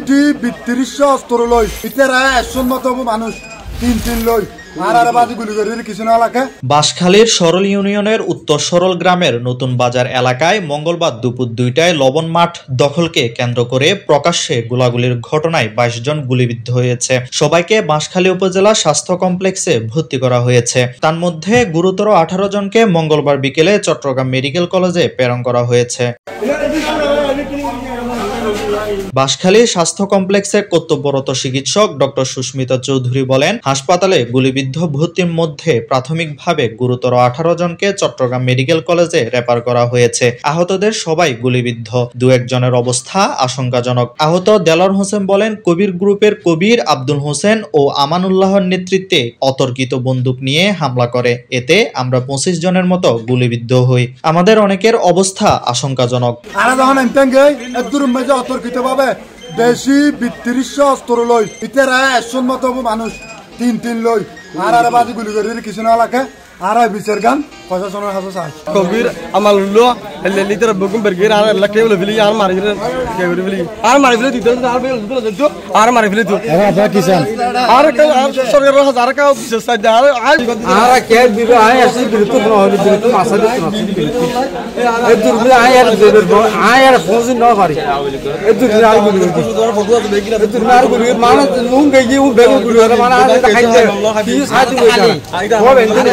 D ৩২০০ অস্ত্র লই ইতারা ১০০ মানুষ তিন লই বাঁশখালীর সরল ইউনিয়নের উত্তর সরল গ্রামের নতুন বাজার এলাকায় মঙ্গলবার দুপুর ২টায় লবণ মাঠ দখলকে কেন্দ্র করে প্রকাশ্যে গোলাগুলির ঘটনায় ২২ জন গুলিবিদ্ধ হয়েছে। সবাইকে বাঁশখালী উপজেলা স্বাস্থ্য কমপ্লেক্সে ভর্তি করা হয়েছে। তার মধ্যে গুরুতর ১৮ জনকে মঙ্গলবার বিকেলে চট্টগ্রাম মেডিকেল কলেজে প্রেরণ করা হয়েছে। বাঁশখালী স্বাস্থ্য কমপ্লেক্সের কর্তব্যরত চিকিৎসক ডক্টর সুস্মিতা চৌধুরী বলেন, হাসপাতালে গুলিবিদ্ধ ভর্তির মধ্যে প্রাথমিকভাবে গুরুতর ১৮ জনকে চট্টগ্রাম মেডিকেল কলেজে রেফার করা হয়েছে। আহতদের সবাই গুলিবিদ্ধ, ২-১ জনের অবস্থা আশঙ্কাজনক। আহত দেলোয়ার হোসেন বলেন, কবির গ্রুপের কবির, আব্দুল হোসেন ও আমানুল্লাহর নেতৃত্বে অতর্কিত বন্দুক নিয়ে হামলা করে। এতে আমরা ২৫ জনের মতো গুলিবিদ্ধ হই। আমাদের অনেকের অবস্থা আশঙ্কাজনক। অতর্কিতভাবে দেশি ৩২০০ অস্ত্র লই ইতারা ১০০ মানুষ তিন লই আর বাজি গুলি করে কিছু না লাগে আর বিচার গান প্রশাসনের হাতে চাই কবির আমার লো লিটার বগুম বেরগির আর লাকে বলে ফেলি আর মারি কে করে ফেলি আর মারি ফেলি দিতে আর মারি ফেলি তো কিসান আর সরকারের হাজার কা বিশেষ আর কে দিবে আই আসি বিরত হল বিরত মাসা দিত এই দুর্বল আই আর ফোন না পারি এই দুর্বল আর গুলি এই দুর্বল আর গুলি মানে নুন গই উ বেগ গুলি মানে আর খাইতে কি সাথে ও বেন্দন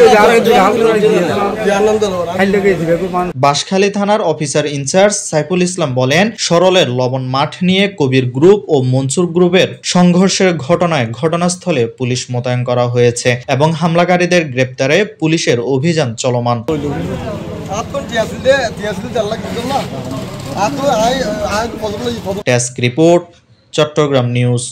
বাঁশখালী থানার অফিসার ইনচার্জ সাইফুল ইসলাম বলেন, সরলের লবণ মাঠ নিয়ে কবির গ্রুপ ও মনসুর গ্রুপের সংঘর্ষের ঘটনায় ঘটনাস্থলে পুলিশ মোতায়েন করা হয়েছে এবং হামলাকারীদের গ্রেপ্তারে পুলিশের অভিযান চলমান। Desk report, Chattogram news.